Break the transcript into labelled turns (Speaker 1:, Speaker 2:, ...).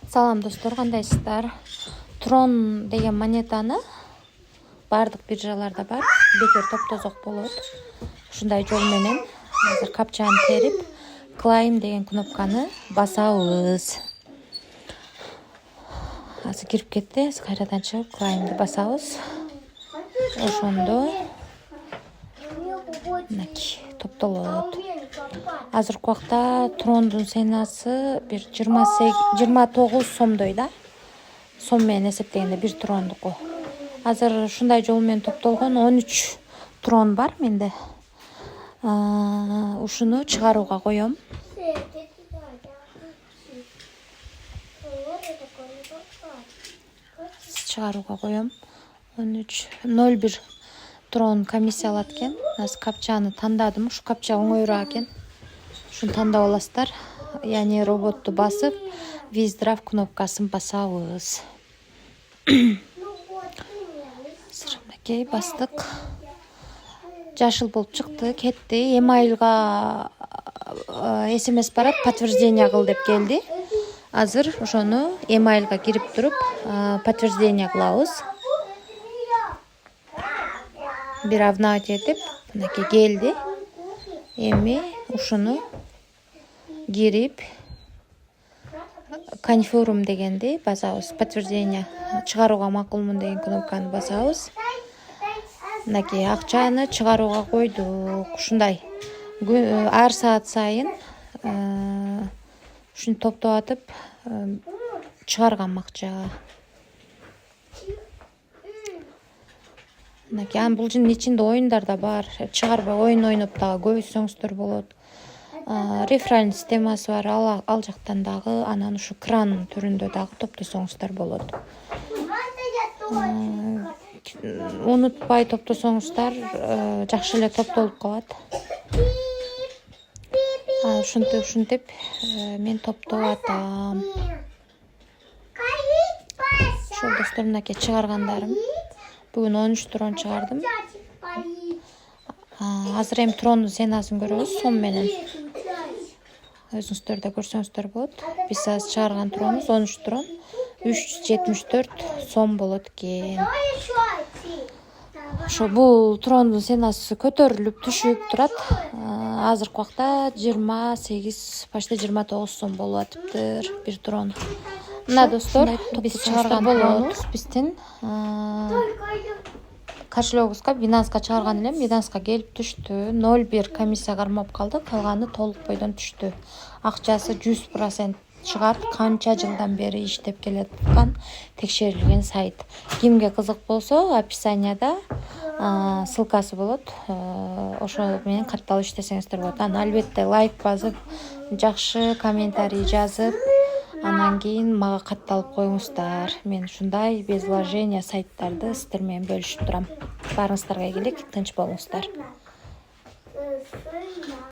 Speaker 1: Салам достор, кандайсыздар? Трон деген монетаны бардык биржаларда бар, бекер топ-тозок болот. Ушундай жол менен азыр капчаны терип, claim деген кнопканы басабыз. Азыр кирип кетти, кайрадан чыгып claimди басабыз. Ошондо мынакей топтолот. Азыркы убакта трондун ценасы бир 29 сомдой да. Сом менен эсептегенде бир трондуку. Азыр ушундай жол менен топтолгон 13 трон бар менде. Ушуну чыгарууга коем. Чыгарууга коем. 0,1 трон комиссия алат экен. Азыр капчаны тандадым. Ушу капча оңоюраак экен. Ушуну тандап аласыздар. Яни роботту басып, виздрав кнопкасын басабыз. Мынакей бастык. Жашыл болуп чыкты, кетти. Эмайлга SMS барат, подтверждение кыл деп келди. Азыр ошону эмайлга кирип туруп, подтверждение кылабыз. Бир обновить этип, мынакей келди. Эми ушуну кирип конфирм дегенди басабыз. Подтверждение чыгарууга макулмун деген кнопканы басабыз. Мынакей акчаны чыгарууга койдук. Ушундай ар саат сайын ушуну топтоп атып чыгаргам акча. Мынакей бул жердин ичинде оюндар да бар. Чыгарбай оюн ойноп дагы көбөйтсөңүздөр болот. Реферальный системасы бар. Ал жактан дагы анан ушу кран түрүндө дагы топтосоңуздар болот. Унутпай топтосоңуздар жакшы эле топтолуп калат. Ушинтип мен топтоп атам. Ошол достор, мынакей чыгаргандарым. Бүгүн 13 трон чыгардым. Азыр эми трондун ценасын көрөбүз сом менен. Өзүңүздөр да көрсөңүздөр болот. Биз азыр чыгарган тронубуз 13 трон 374 сом болот экен. Ошо бул трондун ценасы көтөрүлүп түшүп турат. Азыркы убакта 28, почти 29 сом болуп атыптыр бир трон. Мына достор, биз чыгарган тронубуз биздин кошелегибизге Binance'га чыгарган элем. Binance'га келип түштү. 0,1 комиссия кармап калды. Калганы толук бойдон түштү. Акчасы 100% чыгат. Канча жылдан бери иштеп келаткан текшерилген сайт. Кимге кызык болсо, описанияда ссылкасы болот. Ошол менен катталып иштесеңиздер болот. Албетте лайк басып, жакшы комментарий жазып, анан кийин мага катталып коюңуздар. Мен ушундай без вложения сайттарды сиздер менен бөлүшүп турам. Баарыңыздарга ийгилик, тынч болуңуздар.